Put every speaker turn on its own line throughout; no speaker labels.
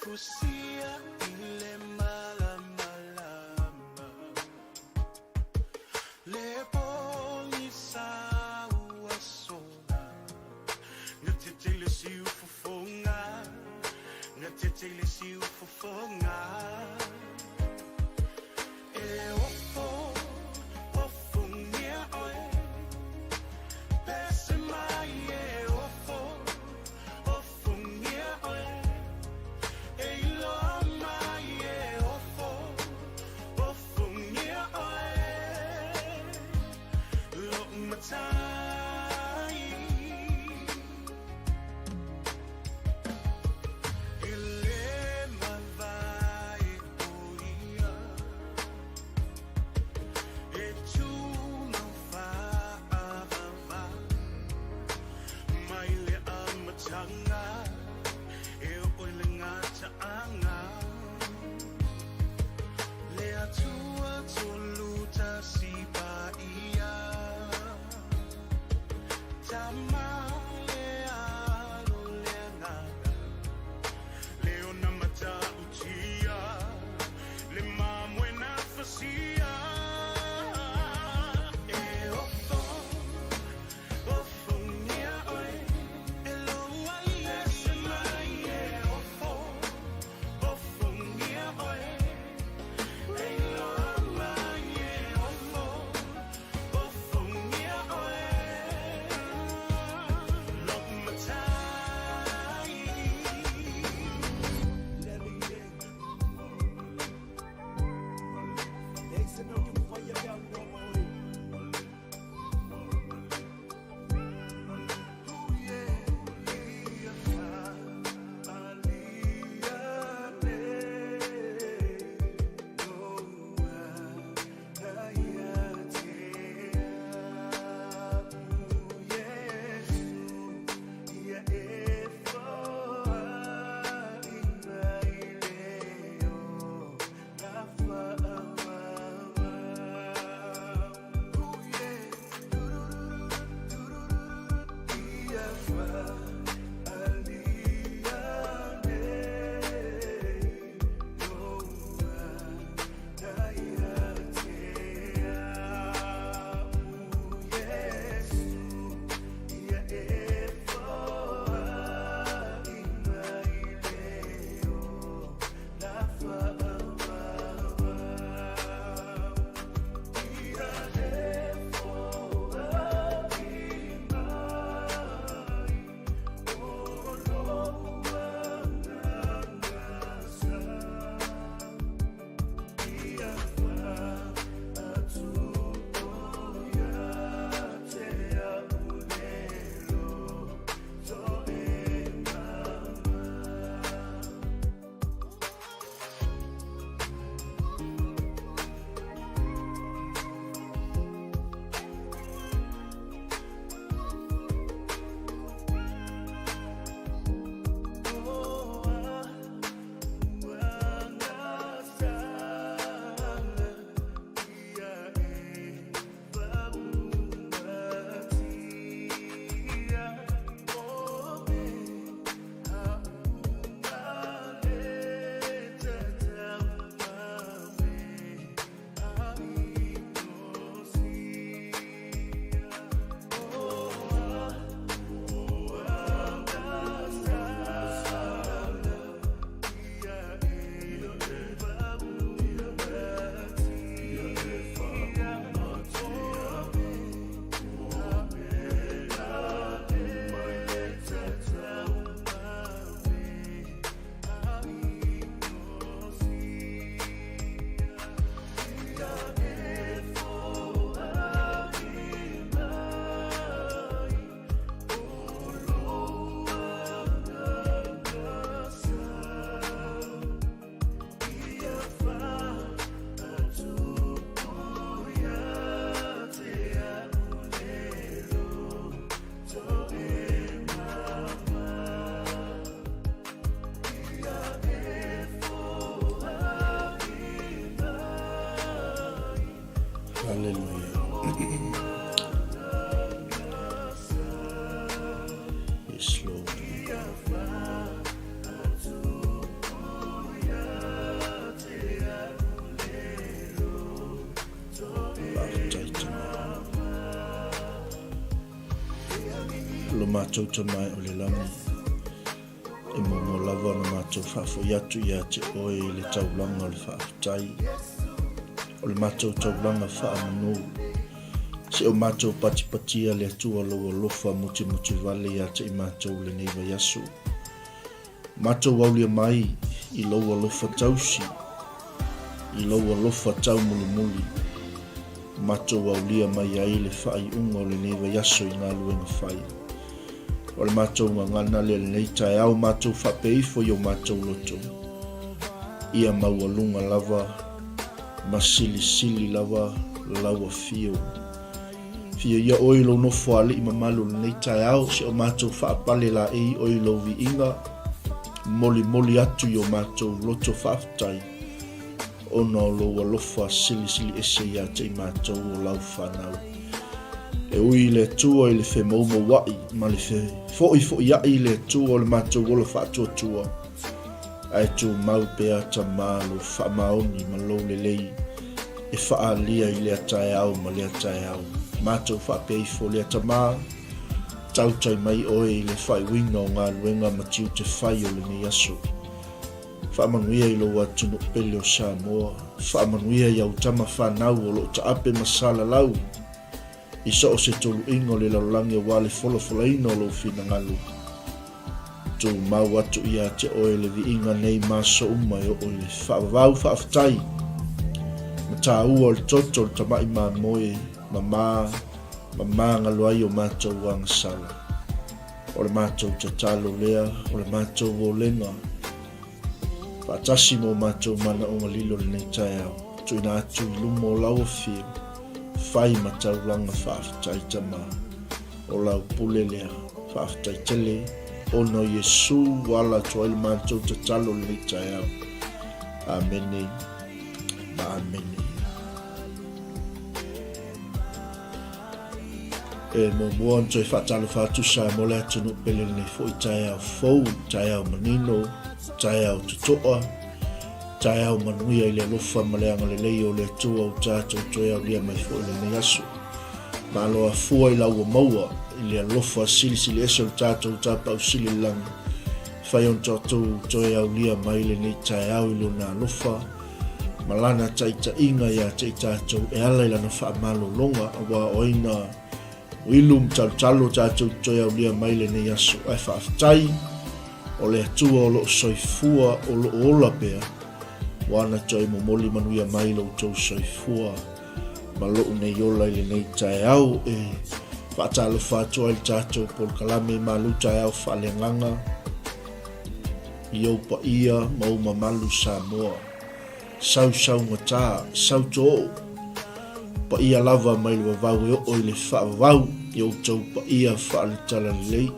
kusia ile malama le polisa uasona ngathetele si ufufonga ngathetele si ufufonga ofo ofungia oe bese mai ofo ofungia oe lo mai ofo ofungia oe lo matai ele mavai oia e tu não fa avava mai le amatanga e oile ngata anga le atua toluta si baia tama le alo le ngata le ona mata utia le mamwe na fasia e ofo ofungia oe elo ai ese mai e ofo ofungia oe elo mai e ofo ofungia oe lo matai Yes, Lord.
lo mātou tamai o le langi. E mo lava na mātou whaafo yatu ia te oe le taulanga o le whaafutai. O le mātou taulanga whaamanu. Se o mātou patipatia le atua loa lofa muti vale ia te i mātou le neiva yasu. Mātou waulia mai i loa lofa tausi. I loa lofa tau muli. Mātou waulia mai ai le whai unga o le neiva yasu i ngā luenga whai. O le mātou ngana le nei taeao mātou whapeifo i o mātou loto. Ia maualunga lava, masili lava, laua fio. Fio ia oilo no foale i mamalu le nei taeao se o mātou whaapale la ei oilo vi inga. Moli atu i o mātou loto whaafutai. Ona o loa lofa sili ese ia te i mātou o lau whanau. E ui le tua i le whe maumo wai, ma le whe foi ai le tua o le mātou o le whaatua tua. Ai tu mau pea ta mālo whaamaoni ma lo le lei. E whaalia i lea taeao ma lea taeao. Mātou whaapeifo lea ta mā. Tautai mai oe i le whai winga o ngā luenga ma tiu te whai o le ni aso. Whaamanuia i lo watu no pele o Samoa. Whaamanuia i au tama whanau o lo ta ape masala lau. I so o se tolu ingo le laulangi o wale fola ino lo fina ngalu. Tu mau atu ia te oe le vi inga nei maso umai o le whaavau whaafutai. Ma tā ua o le toto le tamai mā moe, ma ngalo ai o mātou wanga sala. O le mātou te talo lea, o le mātou o lenga. Whaatasi mo mātou mana o ngalilo le nei taeao. Tu ina atu i lumo o lau o fio. Whai matau langa whaafutai tama. O lau pule lea, whaafutai tele. Ono Yesu wala toa ili mātou te talo le taeao. Amene. Ma amene. E mo moan toi whaatalo whaatu sa mo lea tunu pele nei fo i taeao fau, taeao manino, taeao tutoa. Taeao manuia i le alofa ma le anga le lei o le tua o tātou toi au lia mai fo i le nei asu. Ma aloa fua i lau o maua i le alofa sili ese o tātou tāpau sili langa. Whai on tātou toi au lia mai le nei taeao i lo nā alofa. Ma lana taita inga ia te tātou e ala i lana wha malo longa a wā oina o ilum talo tātou toi au lia mai le nei asu. Ai whaafutai o le atua o lo soifua o lo ola pea. Wana toi mo moli manuia mai lo tau soifua. Ma lo nei ola i le nei taeao e whaatalo whaatua i tātou pol kalame Malū taeao faaleagaga. I aupa ia mauma Malū Samoa. 𝚟𝚒𝚢𝚢𝚅, 𝚟𝚒𝚙𝚢𝚅. Pa ia lava mai le wavau e o i le whaavau. I autou pa ia whaale tala le lei.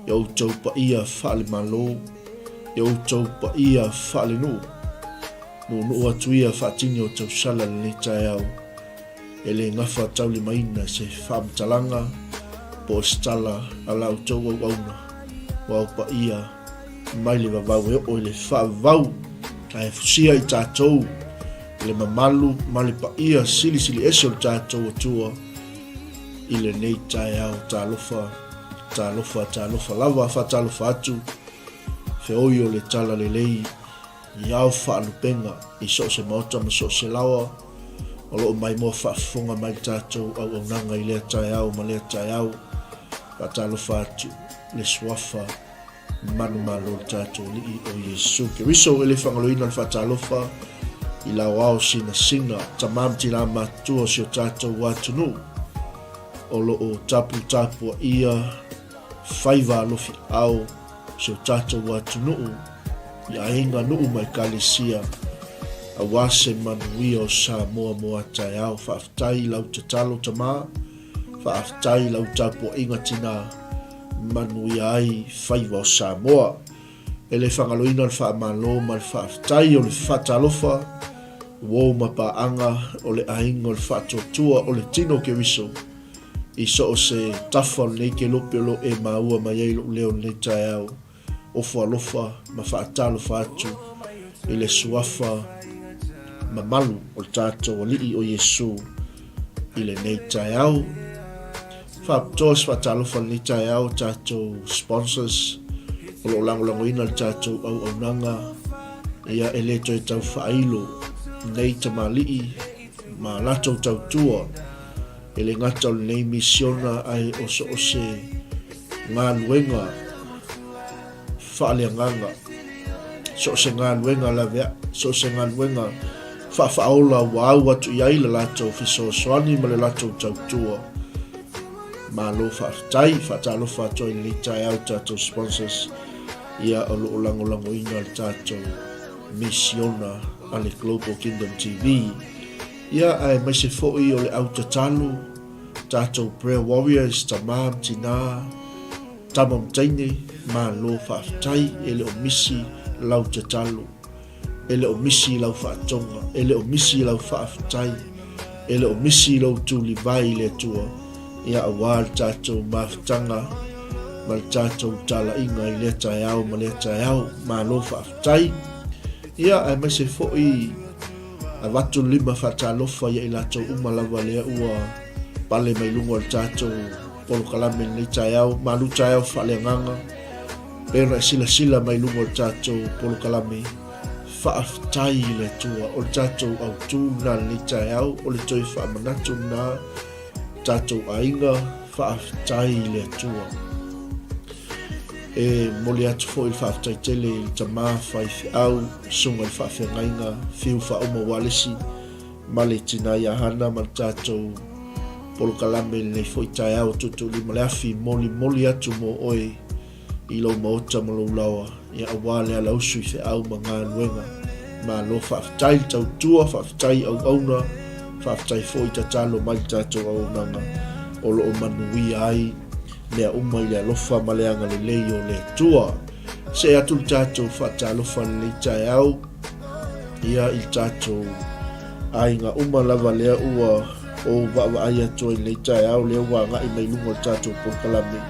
I autou pa ia whaale Malū. I autou pa ia whaale nuu. No atu ia whaatini o tau sala le taeao. E le ngafa tau le maina se whaamtalanga. Po stala ala autou au auna. Wau pa ia mai le wavau e o i le whaavau. Ai fusia i tātou. Le mamalu ma le pa ia sili ese o tātou atua. I le nei taeao tālofa lava whaatalofa atu. Whioi o le tala le lei. Iau whaalupenga i so se maota ma so se lawa. O loo mai mua whaafonga mai tātou au nanga i lea taeao ma lea taeao. Whaatalofa atu le swafa manu malo tātou li o Yesu. Ke riso ele whangaloina le whaatalofa i lau ao singa tamamti la matua si o tātou watunu. O loo tapu a ia whaiva alofi au si o tātou watunu. Ia inga nuu mai kalesia a wase manuia o Samoa moa taeao whaafutai lau te talo tamā, whaafutai lau tapu inga tina manuia ai whaiva o Samoa. E le whangaloina le whaamalo ma le whaafutai o le whaatalofa, wō mapaanga o le ainga o le whaatotua o le tino ke riso. I so o se tafa o nei ke lope lo e maua mai ei lo leo nei taeao. Ofa alofa ma whaatalo whaatu i le suafa ma malu o tātou o lii o Yesu i le nei taeao. Whaptos whatalofa ni taeao tatou sponsors o lo langolangoina le tatou au nanga ia ele toi tau whailo nei tamali'i ma latou tau tua ele ngata o nei misiona ai o se ngā luenga faaleagaga so se ngā luenga la vea so se ngā luenga whaaola wau atu iai le latou fisoasoani ma le latou tau tua Malū whaatalofa atu i le taeao tatou sponsors ia o lo langolangoina le tatou misiona a le Global Kingdom TV ia ai mai se fo'i o le autatalo tatou prayer warriors tamam tina tamam taine Malū whaatai ele o misi lau tatalo ele o misi lau whaatonga ele o misi lau whaatai ele o misi lau tuli vai le tua ia awal tatou maftanga ma le tatou talainga i le taeao ma le taeao Malū whaatai ia ai mai se fo'i a watu lima whaatalofa ia i latou umalawa lea ua pale mai lungo le tatou polo kalame ni taeao Malū taeao faaleagaga pena sila mai lungo le tatou polo kalame whaatai le tua o le tatou autu na le taeao o le toi whaamanatu na tatou ainga whaatai le tua e moli atu fo il whaatai tele i tamā whaiwhiau sunga i whaawhengainga whiu whaoma walesi ma le tina i ahana ma tatou polo kalame nei fo i taeao tutu li maleafi moli atu mo oe i lau maota ma lau lawa ia awale a lausu i whiau ma ngā nuenga Malū whaatai tau tua whaatai au auna whaatai fo i tatalo mai tatou au nanga o lo o manui ai lea uma i lea lofa ma leanga le lei o le tua se atu le tatou whaatalofa le taeao ia i tatou ainga uma lava lea ua o wa ai atu i le taeao lea ua ngai mai lungo le tatou pokalame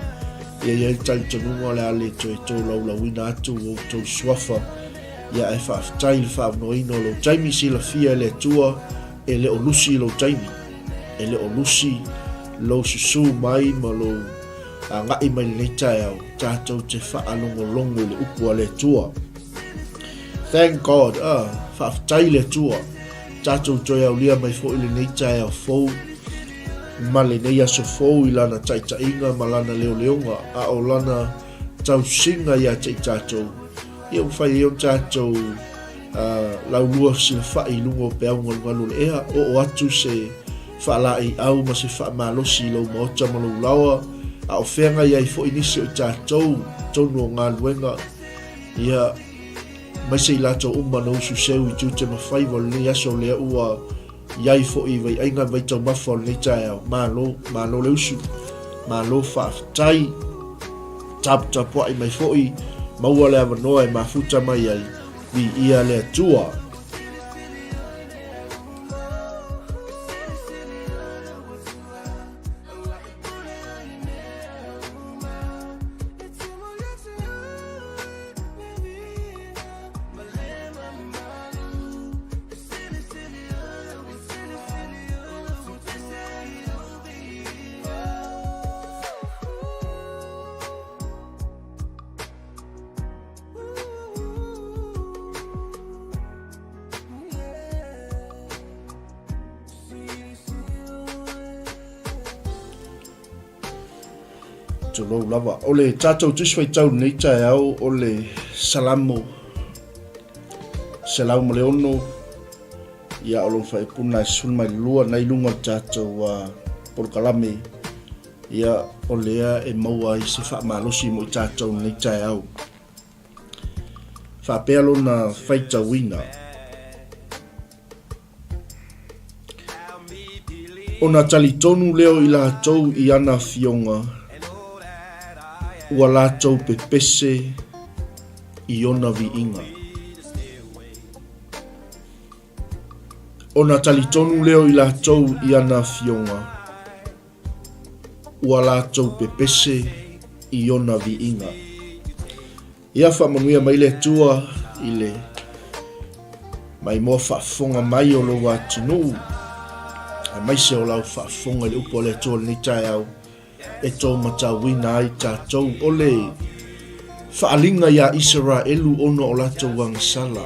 ia i talitanunga le ale toi tō laulawina atu o tō suafa ia e whaatai le whaamnoina o lo taimi sila fia le tua e le o lusi lo taimi e le o lusi lo susu mai ma lo a ngai mai le taeao tatou te whaalongolongo le upua le tua thank God whaatai le tua tatou toi au lia mai fo i le nei taeao fou ma le nei aso fou i lana taitainga ma lana leoleonga a o lana tau singa ia te tatou ia whai e o tatou laulua sila whai lungo peaunga ngalu le ea o atu se whaalai au ma se whaamalosi lau maota ma lau lawa a o whenga iai fo inisi o tatou tonu o ngā luenga ia mai se i lato umma na usu seu i tūte ma whaiwa le aso lea ua iai fo i vai ainga vai tau mafa o le taeao Malū le usu Malū whaatai tapua i mai fo i maua le avanoa e mafuta mai ai vi ia le atua lo lava ole tatou tuswai tau nei taeao ole salamu leono ia o lo fai puna sun mai lua nei lunga tatou porkalame ia olea e maua i se whaamalosi mo i tatou nei taeao whapea lona whaitawina ona talitonu leo i la tou i ana fionga ua latou pepese i ona viinga. Ona talitonu leo i latou i ana fionga ua latou pepese i ona viinga. Ia whamanuia mai le tua i le mai mo whaafonga mai o lo watinu a mai se o lau whaafonga le upo le tua ni taeao e tō matawina ai tātou ole whaalinga ia Israelu ono o latou wangasala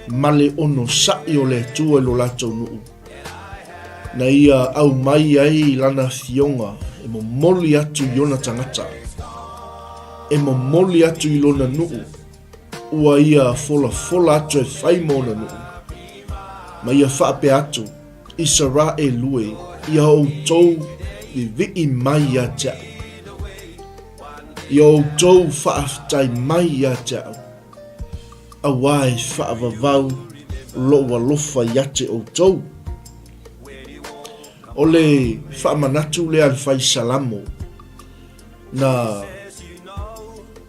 male ono sai o le tua lo latou nuu na ia au mai ai lana fionga e mo moli atu i ona tangata e mo moli atu i lona nuu ua ia fola atu e whai mona nuu ma ia whaape atu Israelu e ia o tou vii mai a tea ia o tou whaaftai mai a tea a wai whaavavau loa lofa iate o tou o le whaamanatu le al whai salamo na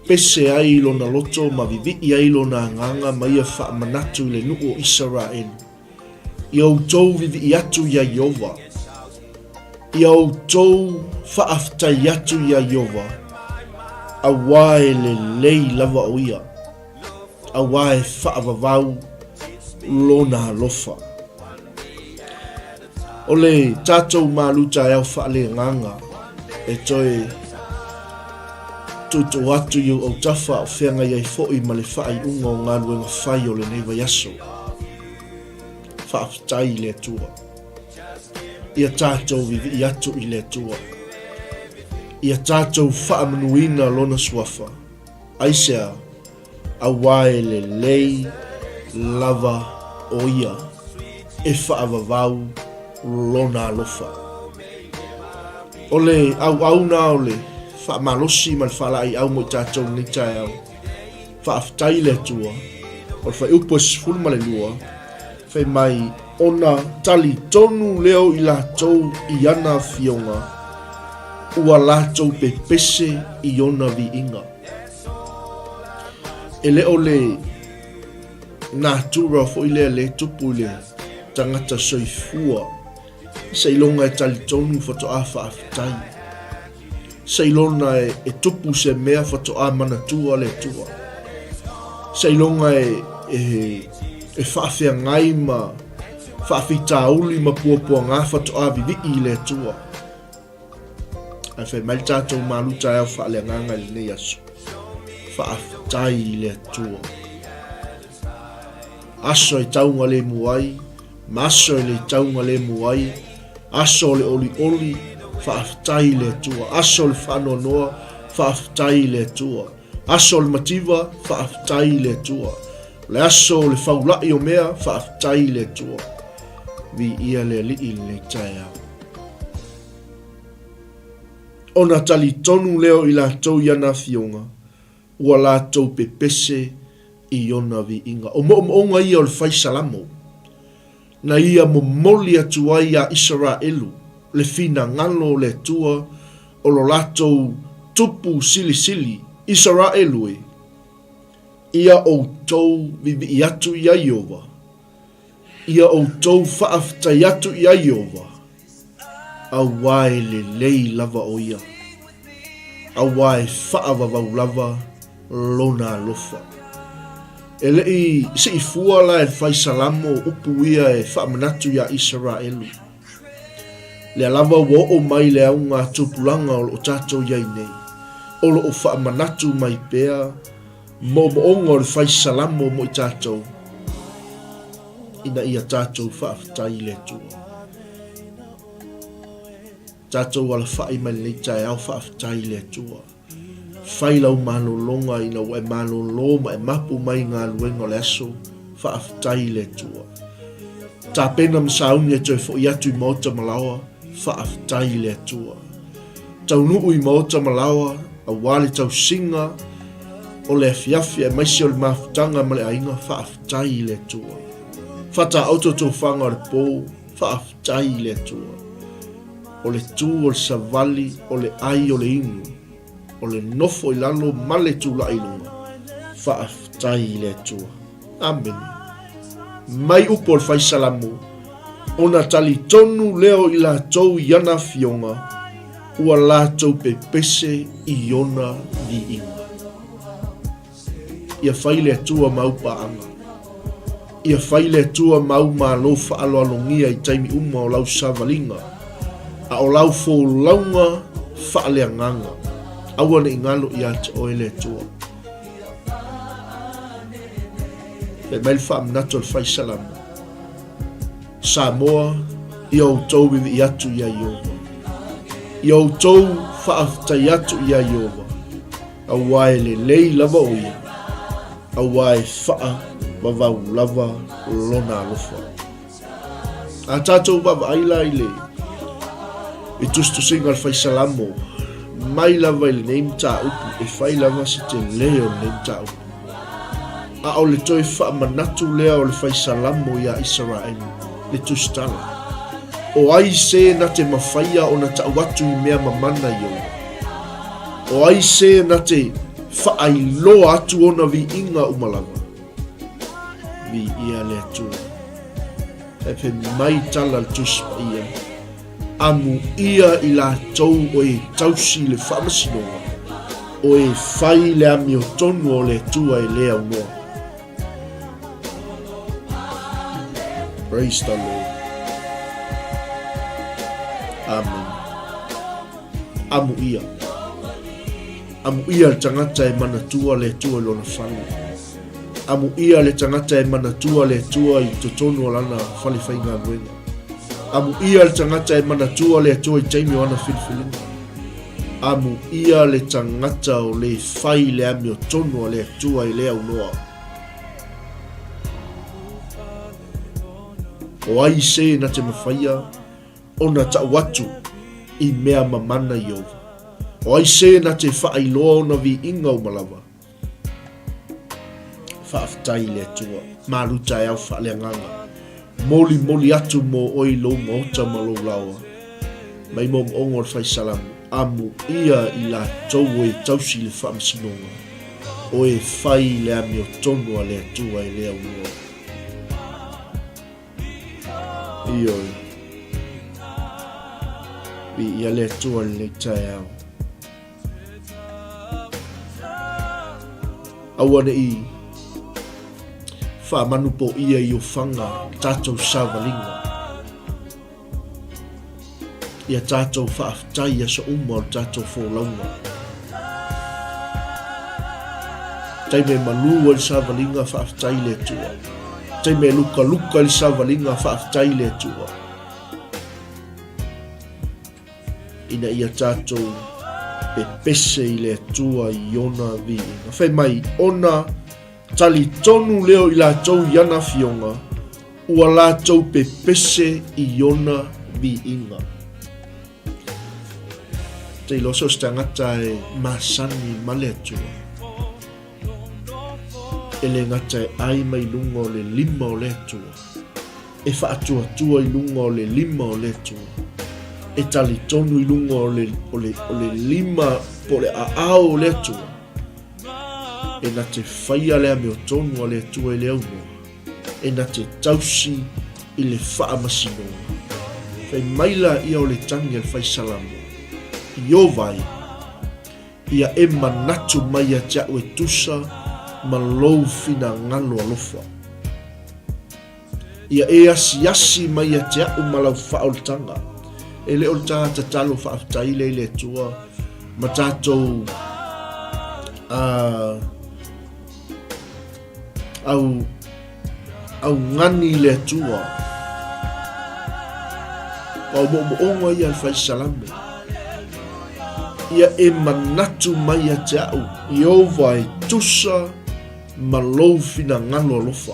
pese ai lona loto ma vivii ai lona nganga ma ia whaamanatu le nuu o Israel ia o tou vivii atu ia Iova ia o tou whaaftai atu ia Iova a wae le lei lava o ia a wae whaavavau lona lofa o le tātou Malū taeao faaleagaga e toe tutu atu iu au tafa o whenga iai fo'i ma le whaaiunga o ngā luenga whai o le nei vaiaso whaaftai le tua ia tātou vivi i atu i le tua ia tātou whaamanuina lona suafa aisea a wae le lei lava o ia e whaavavau lona alofa o le au na o le whaamalosi ma le whalai au mo i tātou ni taeao whaaftai le tua o le whai upo sifuru ma le lua whai mai ona tali tonu leo i lātou i ana fionga ua lātou pe pese i ona vi inga e leo le nātura fo i le tupu le tangata soifua seilonga e tali tonu foto a whaaftai seilona e tupu se mea foto a manatua le tua seilonga e whaafea ngai ma whaafitauli ma puapua ngā foto a vivi i le tua ai whai mai tātou Malū taeao faaleagaga i nei aso whaaftai le tua aso e taunga le muai ma aso e le taunga le muai aso le oli whaaftai le tua aso le whanonoa whaaftai le tua aso le mativa whaaftai le tua le aso le whaulai o mea whaaftai le tua vi ia le li le taeao ona tali tonu leo i lātou iana fionga ua lātou pe pese i ona vi inga o moonga ia o le whai salamo na ia mo moli atu ai a Israelu le fina ngalo le tua o lo lātou tupu sili Israelu e ia o tou vivi i atu i a Iova ia o tou whaaftai atu i a Iova a wae le lei lava o ia a wae whaavavau lava lona lofa e lei se i fua la e whai salamo upu ia e whaamanatu ia Israelu le lava wo o mai le au ngā tupulanga o tātou iai nei o lo o whaamanatu mai pea mo ongo le whai salamo mo i tātou ina ia tātou whaaftai le tua tātou ala whai mai le taeao whaaftai le tua whai lau malolonga ina o e malolo ma e mapu mai ngā luenga le aso whaaftai le tua tā pena msauni e toi fo i atu i mauta malawa whaaftai le tua tau nuu i mauta malawa a wale tau singa o le afiafi e maisi o le mafutanga ma le ainga whaaftai le tua whata auto tō whanga le pō whaaftai le tua o le tū o le savali o le ai o le inu o le nofo i lalo male tū la ilunga whaaftai le tua amen mai upo le whai salamu ona tali tonu leo i la tau iana fionga ua la tau pe pese i ona di inga ia whai le tua mau paanga ia whai le tua mau Malū whaaloalongia i taimi uma o lau savalinga a o lau fōlaunga faaleagaga aua na igalo ia te oe le atua. Pe mai le faamanatu o le faisalamu. Samoa ia outou vivi atu ia Iova. Ia outou faafetai atu ia Iova. Aua e lelei lava o ia. Aua e faa vavau lava lona alofa. A tatou vavaaila i le i tustusinga le faisalamu. Mai lava i le nei mataupu e fai lava si te leo le nei mataupu. A o le toi faamanatu lea o le faisalamu ia Israeli le tustala. O ai se na te mawhaia o na tau atu i mea mamana Iova. O ai se na te whaailoa atu ona vi inga umalava. Vi ia le atua. E pe mai tala le tuspa ia. Amu ia i la tau o e tausi le whaamasinoa. O e whai le ami o tonu o le atua e lea unoa. Praise the Lord. Amen. Amu ia. Amu ia le tangata e manatua le atua lona whanu. Amu ia le tangata e manatua le atua i totonu o lana whale whainga wenga. Amu ia le tangata e manatua le atua i taimi o ana whilwhilinga. Amu ia le tangata o le whai le ami o tonu o le atua i lea unoa. O ai se na te mawhaia o na tau atu i mea mamana Iova. O ai se na te whaailoa o na vi inga o malava. Whaafetai le atua. Malū taeao faaleagaga. Moli atu mo oi lo maota ma lo lawa. Mai mo ongo le faisalamu. Amu ia i la tau e tausi le whaamasinoga. O e whai le ami o tonu a le atua e lea unua. Ioi. Vi ia le atua le taeao. Awana i whaamanu po ia i o whanga tātou sāwalinga. Ia tātou whaafetai asa uma o tātou whōlaunga. Tai me Malū o le sāwalinga whaafetai le atua. Tai me luka le sāwalinga whaafetai le atua. Ina ia tātou pe pese i le atua i ona vi. Whai mai, ona tali tonu leo i la tau iana fionga, ua la tau pe pese i ona vi inga. Te loso stangata e masani male atua. Ele ngata e ai mai lunga o le lima o le atua. E wha atua i lunga o le lima o le atua. E tali tonu i lunga o le lima po le aao o le atua. E na te whaia lea me o tonu a le atua i le aunua. E na te tausi i le whaamasinoa. Whai maila ia o le tangi al faisalamu. I o vai, ia e manatu mai a tia e tusa ma lou fina ngalo alofa. Ia e asi mai a tia o malau whaoltanga. E le o ta talo whaaftai le atua ma tātou au ngani le atua. Pau mo onga ia al faisalamu. Ia e manatu mai a te au. I o vai tusa ma lou fina ngalo alofa.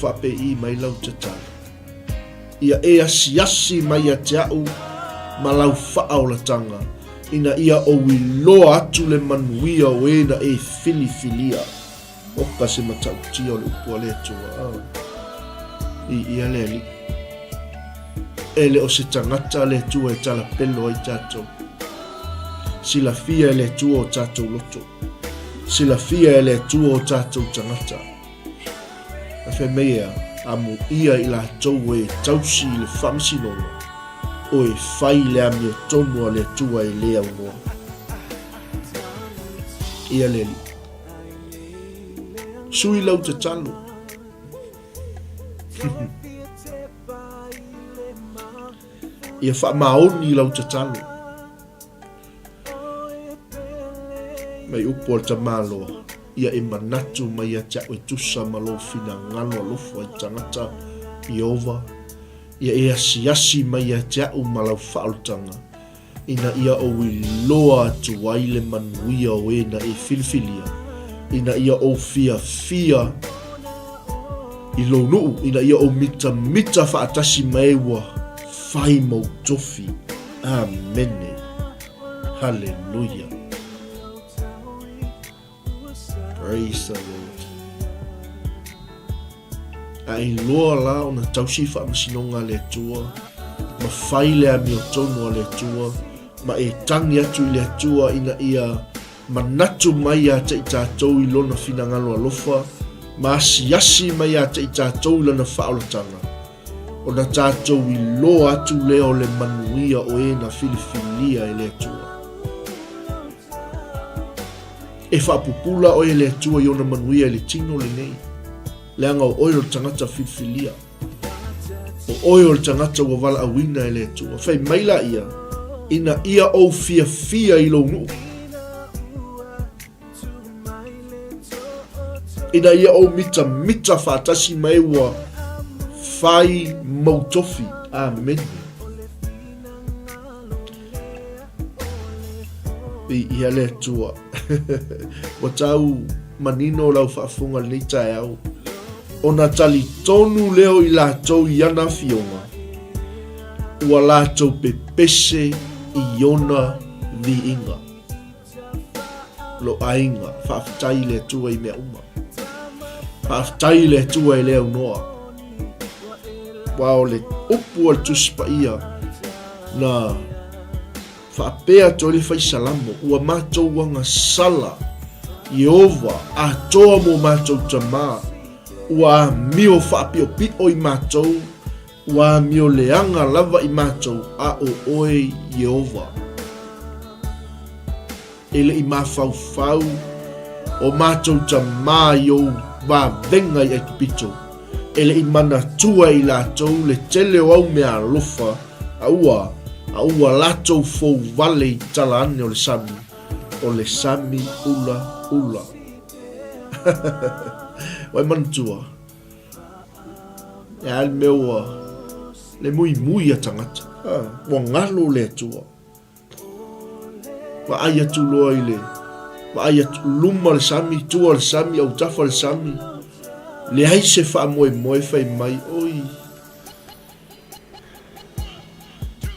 Whape i mai lau te tala. Ia e asi mai a te au ma lau whaaulatanga. Ina ia o wiloa atu le manuia o ena e filifilia. Oka se matauti o le upua le atua. I ia le ali. Ele o se tangata le atua e tala pelo ai tātou. Sila fia ele atua o tātou loto. Sila fia ele atua o tātou tangata. A whai mea amu ia i la tau e tausi le whamsinonga. O e whai le ami o tonu a le atua e lea unua. Ia leli. Sui lau te talo. ia whaamaoni lau tatalo. Mai upo al tamaloa, ia e manatu mai a tia o tusa malo fina ngalo alofa i tangata Iova. Ia e asiasi mai a tia o malau whaalutanga. Ina ia o wiloa atu waile manuia o ena e filifilia. Ina ia o fia i lo nuu. Ina ia o mita whaatasi maewa whai mau tofi. Amene. Hallelujah. Praise the Lord. Ai loa la ona tausi whaamasinonga le tua. Ma whaile a mi o tono le tua. Ma e tangi atu le tua ina ia manatu mai a te i tātou i lona finangalo alofa. Ma asiasi mai a te i tātou i lona whaolatanga. O na tātou i loa atu leo le manuia o e na filifilia e le tua. E whapupula o e le tua i ona manuia e le tino le nei. Leanga o oiro tangata filifilia. O oiro tangata wa wala awina e le tua. Whai maila ia. Ina ia o fia i lo nuu. Ina ia o mita whaatasi maewa whai mautofi. Amen. Ia le tua. Wa tau manino lau whaafunga nei taeao. Ona tali tonu leo i lātou i ana fionga. Ua lātou pepese i ona vi inga. Lo ainga, whaafitai le tua i mea uma. Whaafitai le tua i leo noa. Wao le upu al tuspa ia na whaapea tō le whaisalamo. Ua mātou wanga sala Iova a toa mo mātou tamaa. Ua mio whaapio pito i mātou. Ua mio leanga lava i mātou a o oe Iova. Ele i mawhau o mātou tamaa i o wā venga i aikipito. Ele i mana tua i lātou le tele o au mea lofa. A ua lātou fau vale i tala ane o le sami. O le sami ula. Wai mantua. E al meua le mui a tangata. Wa ngalo le tua. Wa ai atu loa i le. Wa ai atu luma le sami, tua le sami, au tafa le sami. Le ai se wha moe whai mai. Oi.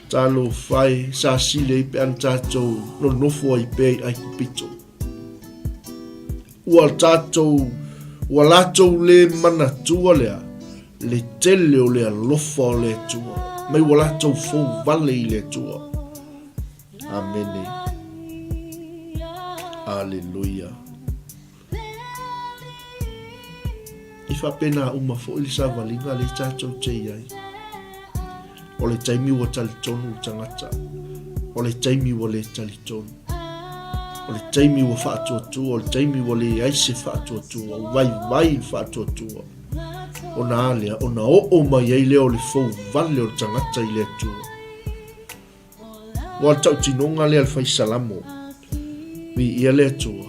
Talo whai sa sile i pe an tātou no nofo i pe ai kupito. Ua lātou le mana tua lea. Le tele o lea lofa o le tua. Mai ua lātou fau vale i le tua. Amene. Alleluia. I whapena uma fo ili sa valinga le tātou te iai. O le taimi ua talitonu tangata. O le taimi ua le talitonu. O le taimi ua whaatuatua. O le taimi ua le aise whaatuatua. O vai whaatuatua. O na alea, o na o mai ei leo le fau vale o le tangata i le atua. Wa tau tinonga le al whaisalamo. Vi ia le atua.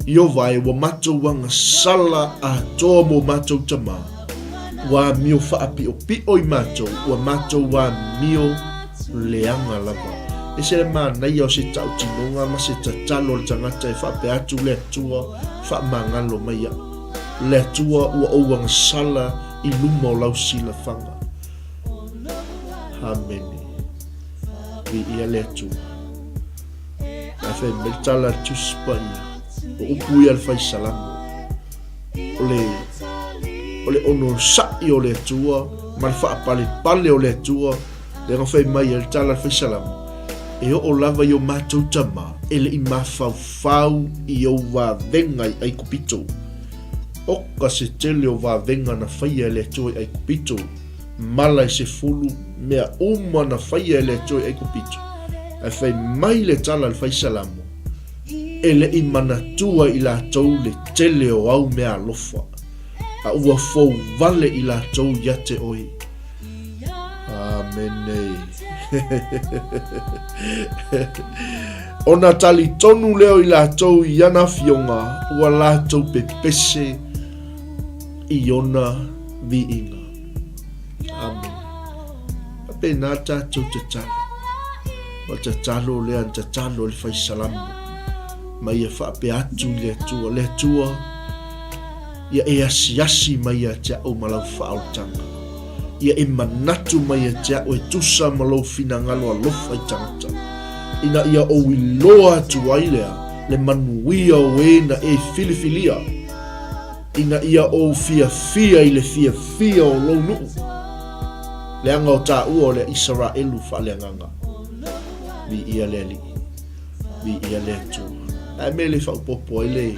Io vai wa matou wanga sala a toa mo matou tama. Wa mio whaapi o pio i matou. Wa matou wa mio leanga lava. E se le mānai au se tau tinonga ma se tatalo le tangata e whaape atu le atua. Whaamangalo mai a. Le atua ua ouanga sala i luma o lau sila whanga. Amene. Vi ia le atua. A whai meltala tuspa ia. O upu ia le whai salamo. O le ono sai o le atua. Ma le whaapale o le atua. Le ngawhai mai ia le tala le whai salamo. E o lava i o mātou tama. Ele i mawhau i o wā vengai ai kupito. Oka se tele o wā venga na whaia le toi ai kupito. Mala i se fulu mea uma na whaia le toi ai kupito. Ai whai mai le tala le whai salamo. Ele i manatua i la tau le tele o au mea lofa. A ua fau vale i la tau yate oi. Amen. Ona tali tonu leo i lātou i ana fionga, ua lātou pepese i ona viinga. Amen. Ape nā tātou te talo. Wa te talo lea te talo le fai salamu. Mai e whaape atu le tua. Ia e asi mai a te au malau whaautanga. Ia e manatu mai a te au e tusa malau fina ngalo a lofa i tangata. Ina ia o iloa atu ailea le manuia o e na e filifilia. Ina ia o fia i le fia o lou nuu. Le anga o tā ua o le Israelu faaleagaga. Vi ia le ali. Vi ia le atu. Ai me le whaupopo ai le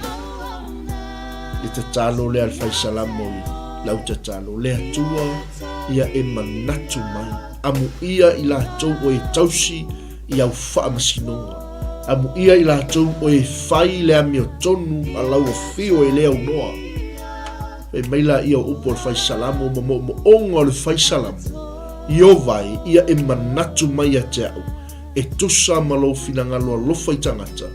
te talo le alfai salamo i lau te talo. Le atua ia e manatu mai. Amu ia i la tau o e tausi i au wha masinonga. Amu ia i la tau o e whai le ami o tonu a lau o fio e leo noa. E meila ia upo le fai salamo mo onga le fai salamo. Io vai ia e manatu mai a te au. E tusa malo finangalo a lofa i tangata.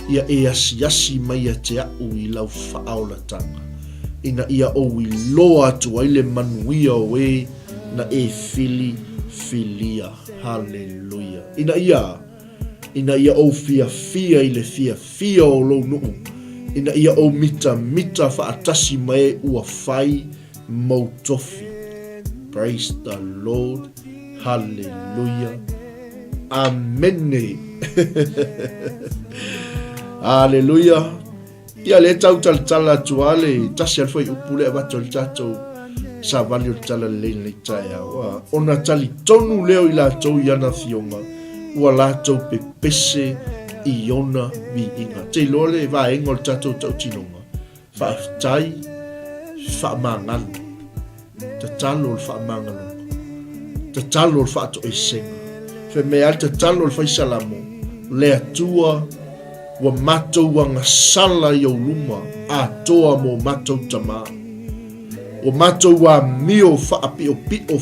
Ia e asi mai a te au i lau whaaola tanga. Ina ia o i loa atu ai le manuia o e na e filia. Hallelujah. Ina ia o fia i le fia o lo nuu. Ina ia o mita whaatasi mai ua whai mautofi. Praise the Lord. Hallelujah. Amen. Hallelujah. Ia le tau tala tuale tasi alfa i upule abato le tatou sa vali o tala le taeao. Ona tali tonu leo i la tau i ana fionga ua la tau pepese i ona vi inga. Te lole va engol tatou tau tinonga. Whaaftai, whaamangalo. Te talo le whaamangalo. Te talo le whaato e senga. Fe mea te talo le whaisalamo. Le atua wa matou wanga sala i au luma a toa mo matou tama. Wa matou wa mio whaapio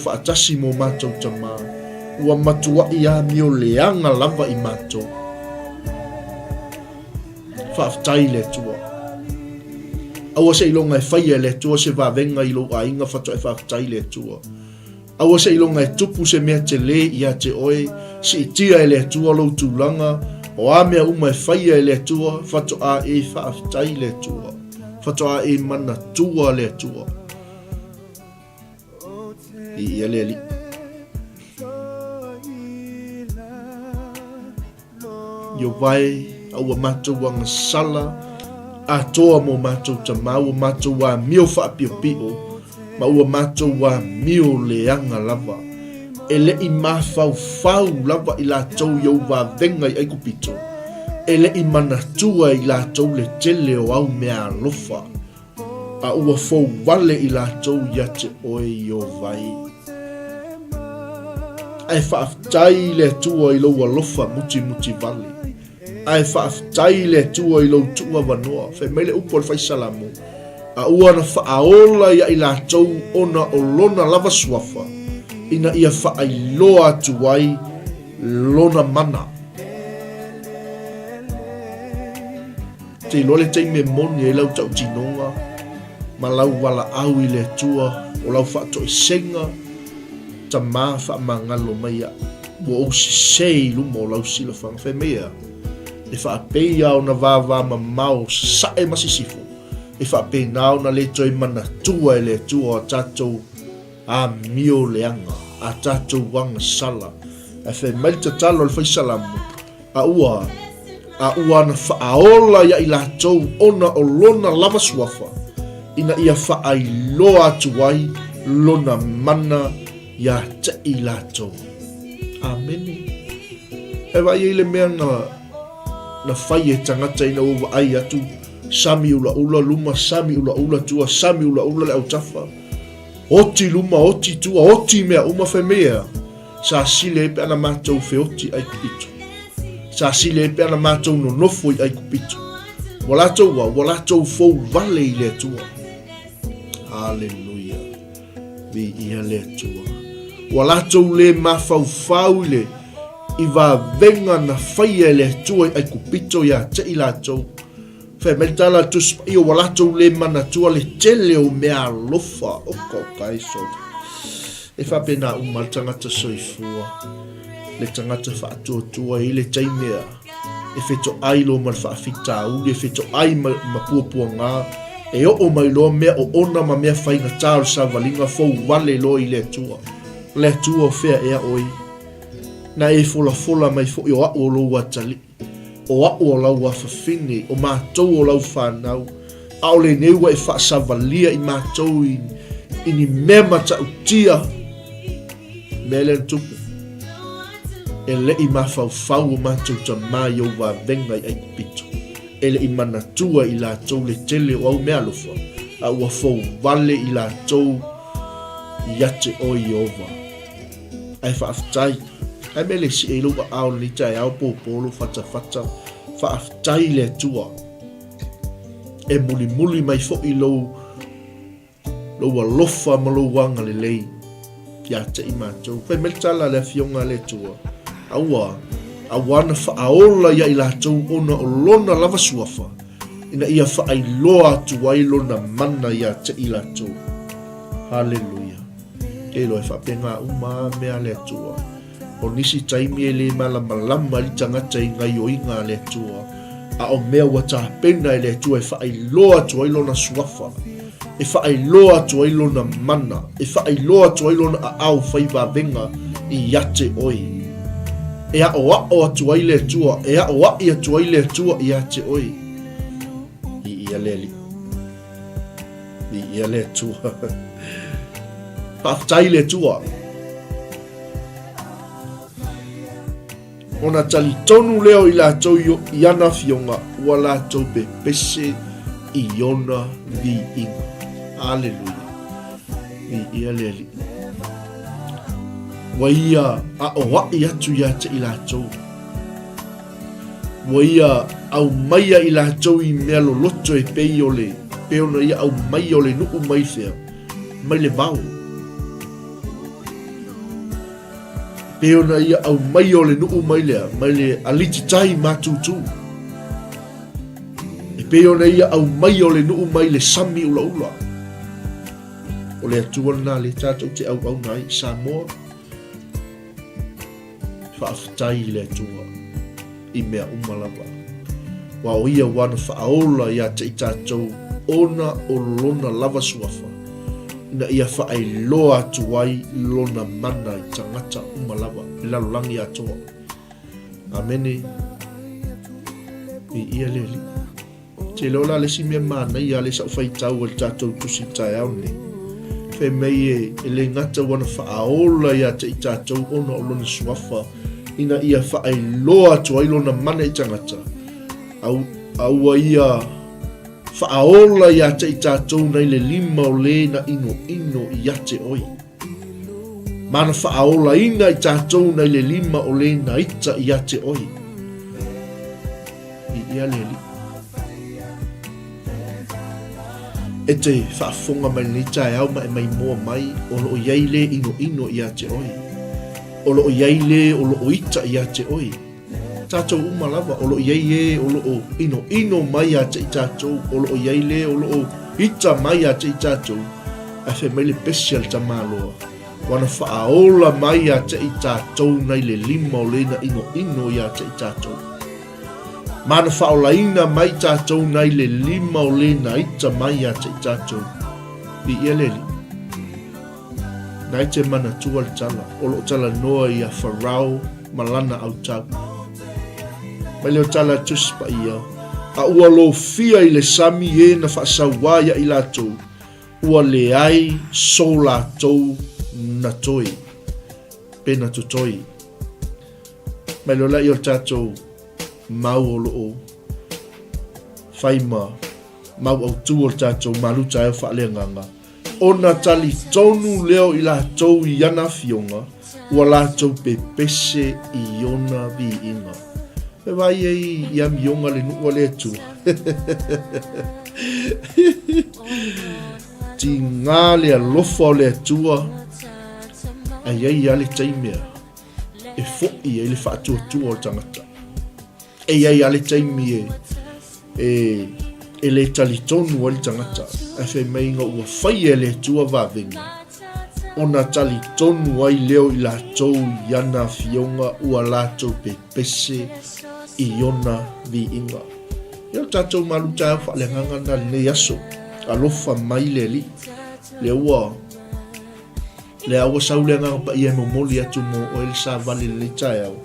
whaatasi mo matou tama. Wa matua i a mio leanga lava i matou. Whaaftai le tua. Awa se ilonga e whaia le tua se wavenga ilo a inga whato e whaaftai le tua. Awa se ilonga e tupu se mea te le i a te oe si itia e le tua lau tūlanga. O a mea uma e whaia e le tua, whato a e whaaftai le tua. Whato a e mana tua le tua. I ia le ali. Yo vai, aua matou wanga sala, a toa mo matou tama, ua matou wa mio whaapio, ma ua matou wa mio leanga lava. Ele i mafau lava i la tau iau wa venga i aikupito. Ele i manatua i la tau le tele o au mea lofa. A ua fau wale i la tau ia te oe i o vai. Ai whaaftai le tua i lau lofa muti vale. Ai whaaftai le tua i lau tua wanoa. Whai meile upo le whaisalamu. A ua na whaaola ia i la tau ona o lona lava suafa. Ina ia whaailoa atu ai lona mana. Te lole te me moni e lau tau tinonga. Ma lau wala au i le tua. O lau whaato i senga. Ta maa whaamangalo mai a. Ua o sisei luma o lau sila whanga whai mea. E whaapei au na vāvā ma mau sae masisifu. E whaapei nao na le toi mana tua e le tua o tatou a mio leanga, a tatou wanga sala. E whai mai te talo le whaisalamu. A ua na whaaola ia i la tau ona o lona lava suafa. Ina ia whaailoa atu ai lona mana ia te i la tau. Amen. E vai i le mea na whai e tangata ina uwa ai atu. Sami ula luma, sami ula tua, sami ula le au tafa. Oti luma, oti tua, oti mea uma whai mea. Sa sile pe ana mātou whe oti ai kupito. Sa sile pe ana mātou no nofo i ai kupito. Walatou fau vale i le tua. Hallelujah. Vi ia le tua. ua latou le mafaufau le i vavenga na faia le atua ai kupito ia te i latou. Fe me tala tus i ua latou le manatua le tele o mea alofa o kai so. E fa pena uma tangata soifua. Le tangata whaatuatua i le taimea. E feto ai lo mal whaafitau, e feto ai ma puapua ngā. E o mai lo mea o ona ma mea whainga tāru sa walinga fau wale lo i le atua. Le atua o fea ea oi. Na e fola mai fo i o au o lo watali. O au o lau whawhine, o mātou o lau whanau. Ao le neua e whaasavalia i mātou i ni mea mata utia. Mele ntupu. E le i mawhau o mātou ta mai o wa venga i kupito. E le i manatua i lātou le tele o au mea lofa. A ua fau vale i lātou i ate o i ova. Ai whaaftai. Ai mele si e lupa ao ni taeao popolo fata. Whaaftai le tua. E muli mai fo i lo alofa ma lo wanga le lei. Kia te i mātou. Whai meltala le fionga le tua. Awana whaaola ia i lātou ona o lona lava suafa. Ina ia whaailoa atu ai lona mana ia te i lātou. Hallelujah. E loe whapenga uma mea le tua. O nisi taimi e le malama li tangata i ngai o inga le tua. A o mea wata pena e le tua e whaailoa atu ai lona suafa. E whaailoa atu ai lona mana. E whaailoa atu ai lona a au whaiva venga i ate oi. E a o atu ai le tua. E a o ai atu ai le tua i ate oi. I ia leli. I ia le tua. Paftai le tua. Ona tali tonu leo i lātou i ana fionga. Ua lātou be pese i ona vi inga. Alleluia. I ia leli. Waia a o wai atu ia te i lātou. Waia au maia i lātou i mea lo loto e pei o le. Peona ia au mai o le nuku mai fea. Mai le vau. Peona ia au mai o le nuku mai lea. Mai le aliti tai mātutu. E peona ia au mai o le nuku mai le sami ula ula. O le atuana le tātou te au nai Samoa. Whaafitai le atua i mea umalava. Wa o ia wana whaaola ia te i tātou ona o lona lava suafa. Ina ia whaailoa atu ai lona mana i tangata umalava. I lalolangi atua. Amene. I ia leli. Te lola le si mea mana ia le sa whaitau al tātou tusi taeao ne. Whe mei e le ngata wana whaaola ia te i tātou ona o lona suafa. Ina ia whaailoa atu ai lona mana i tangata. Aua ia whaaola ia te i tātou nei le lima o le na ino i ate oi. Mana whaaola ina i tātou nei le lima o le na ita i ate oi. I ia leli. E te whaafonga mai ni taeao mai mua mai o lo iei le ino i ate oi. O lo iei le o lo ita i ate oi. Tātou umalava o lo iei o lo ino mai ate i tātou. O lo iei le o lo ita mai ate i tātou. A whe mai le pesial ta māloa. Wana whaaola mai ate i tātou nei le lima o le na ino i ate i tātou. Mana whaola ina mai tātou nei le lima o le na ita mai ate i tātou. I ia leli. Nai te mana tua le tala, o lo tala noa i a wharau malana au tau. Mai leo tala tuspa ia, a ua lo fia i le sami e na whaasawaya i lātou, ua le ai so lātou na toi, pena tu toi. Mai leo lai o tātou mau o loo, whaima, mau au tu o tātou Malū taeao faaleagaga. Ona tali tonu leo i lātou i ana fionga, ua lātou pe pese i ona vi inga. E vai i amionga le nua le atu. Ti ngā le alofa o le atua, ai ai ale taimea e fo'i e le whaatuatua o tangata. E ai ale taimi e le talitonu o le tangata. E whai meinga ua whai e le tua wawenga. Ona talitonu ai leo i la tau iana fionga ua la tau pepese i ona vi inga. Ia tātou malu tae whaaleagaga na le aso. Alofa mai le li. Le ua le awa sauleanga pa ia momoli atu mo o ele sa vale le taeao.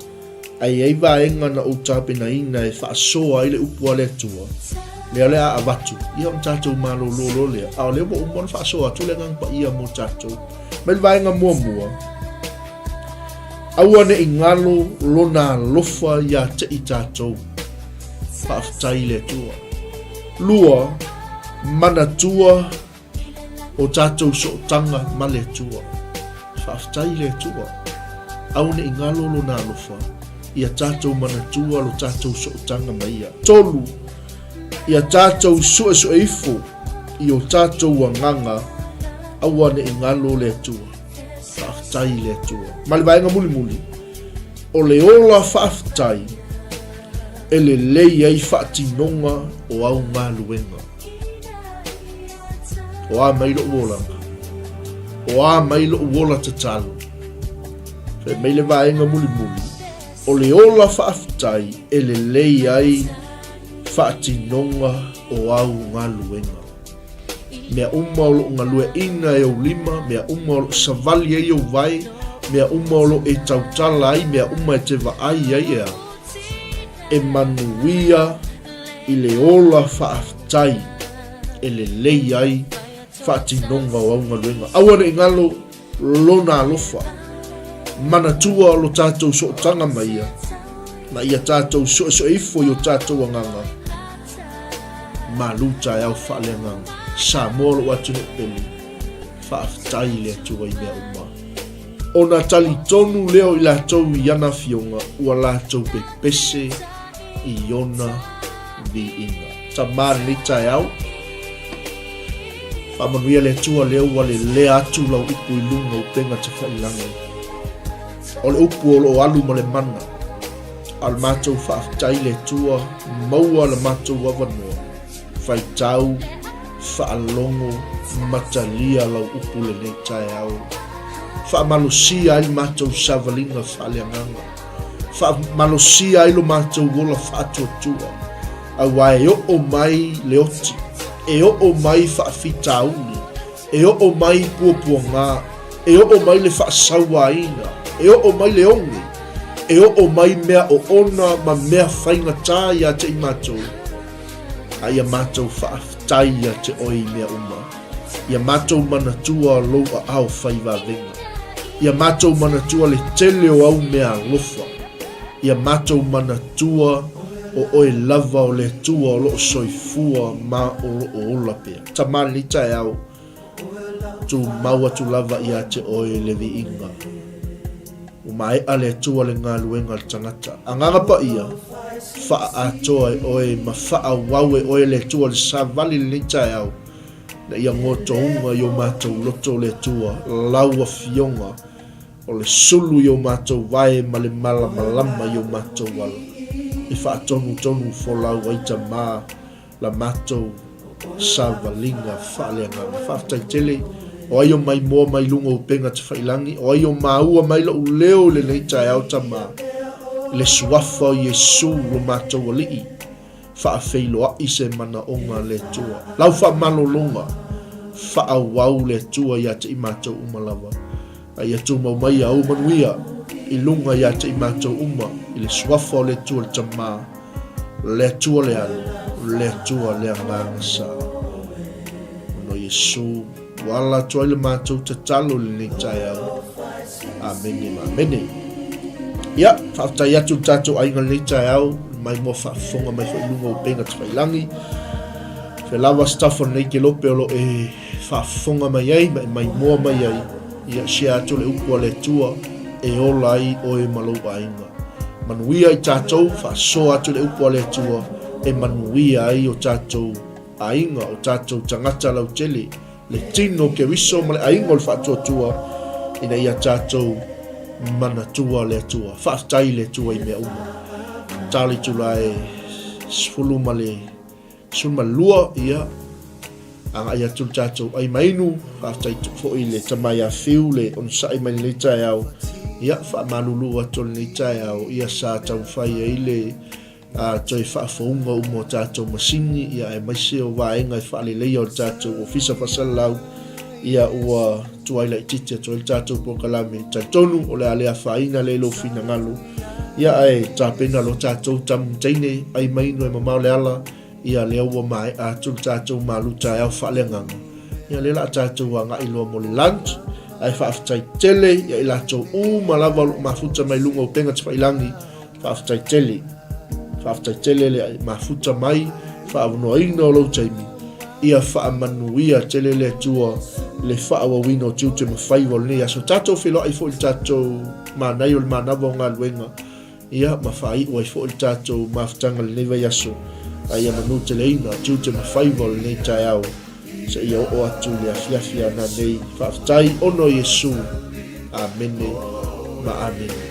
Ai vaenga na o tāpena ina e whaasoa i le upua le atua. Le ale a avatu. Ia o tātou malolo lea. Ao leo mo umon whaasoa tu lengang pa ia mo tātou. Mai vaenga mua. Aua ne ingalo lona lofa ia te i tātou. Whaaftai le atua. Lua mana tua o tātou sootanga ma le atua. Whaaftai le atua. Au ne ingalo lo nā lofa. Ia tātou mana tua lo tātou sootanga maia. Tolu. Ia tātou sueifo. I o tātou wanganga. Aua ne ingalo le atua. Whaaftai le atua. Mali vaenga muli. O le ola whaaftai. E le lei ai whaatinonga o au ngā luenga. O a mailo uolanga. O a mailo uola tatalo. Whai meile vaenga muli. O le ola whaaftai e le lei ai whaatinonga o au ngā luenga. Mea o lo ngā lue ina e o lima, mea o lo savali e o vai, mea o lo e tautala ai, mea e te vaai ai ea. E manuia i le ola whaaftai e le lei ai whaatinonga o au ngā luenga. Aua ne ngalo lona alofa. Mana tua lo tātou sootanga maia. Ma ia tātou soifo i o tātou anganga. Malū taeao faaleagaga. Sa molo atu ne peli. Whaaftai le atua i mea uma. Ona talitonu leo i la tau iana fionga. Ua la tau pepese i ona vi inga. Tamari ni taeao. Whamanuia le atua leo wale le atu lau upu i lunga upenga te whailangai. O le upu o lo alu ma le mana. Al mātou whaaftai le tua, maua le mātou wawanua. Whai tau, whaalongo, matalia lau upu le nei taeao. Whaamalosia ai mātou savalinga faaleagaga. Whaamalosia ai lo mātou wola whaatuatua. Awa e o mai le oti. E o mai whaafitauni. E o mai puapuanga. E o mai le whaasawaina. E o mai le ongi. E o mai mea o ona ma mea whainga tā ia te i mātou. A ia mātou whaaftai ia te oi mea uma. Ia mātou manatua lo a au whaiva venga. Ia mātou manatua le tele o au mea lofa. Ia mātou manatua o oi lava o le tua o loo soifua ma o loo ola pia. Tamani taeao. Tu maua tu lava ia te oi le vi inga. Mai ale tua le ngā luenga le tangata. Anganga pa ia, wha atoa e oe, ma wha wawe oe le tua le savali le taeao. Na ia ngoto unga i o mātou loto le tua, laua fionga, o le sulu i o mātou vae ma le malama i o mātou wala. I wha tonu folau aita mā, la mātou savalinga faaleagaga. Whaaftai tele, o ai o mai moa mai lunga upenga te whailangi, o ai o maua mai la uleo le nei taeao tama, le suafa o Yesu lo mātou alii, whaafeiloa i se mana onga le tua. Lau wha malolonga, whaawau le tua ia te i mātou umalawa. Ai atu mau mai au manuia, i lunga ia te i mātou uma, i le suafa o le tua le tama, le tua le anu, le tua le anganga sa. No Yesu, wala toile mātou te talo le ni taeao. Amene ma amene. Ia, whaaftai atu tātou ainga le taeao, mai mo whaafonga mai whailunga o penga te whailangi. Whelawa stafa nei ke lope olo e whaafonga mai ai, mai moa mai ai. Ia sia atu le upua le tua, e ola ai o e Malū ainga. Manuia i tātou, whaaso atu le upua le tua, e manuia ai o tātou ainga, o tātou tangata lau tele. Le tino ke wiso ma le ainga o le whaatuatua ina ia tātou mana tua le tua whaatai le tua I mea uma tali tulai sfuluma le suma lua ia anga ia tul tātou ai mainu whaatai fo I le tamai a whiu le on sai mai le taeao ia wha malulu atol le taeao ia sa tau whai e le toi whaafonga umo tātou masini ia e maise o waenga I whaale leia o tātou ofisa whasalau ia ua tuaila I tite to tātou pokalame taitonu o le alea whaina le lo fina ngalu ia ai tāpena lo tātou tamu teine ai mainu e mamau le ala ia lea ua mai a tul tātou Malū taeao faaleagaga ia le la tātou a ngai loa mo le lunch ai whaafitai tele ia I latou malava o mafuta mai lunga o penga tawhailangi whaafitai tele le mafuta mai whaavanoaina o lau taimi ia whaamanuia tele le tua le whaawawina o 𝚗𝚑𝚑𝚡 wal nei so tātou whilo ai fo I tātou manai o le manava o ngā luenga ia mawhai o ai fo I tātou mafutanga le neva yaso ai manu te leina 𝚗𝚑𝚑𝚡 wal nei taeao sa ia o atu le afiafia na nei whaafitai ono Yesu amene ma amen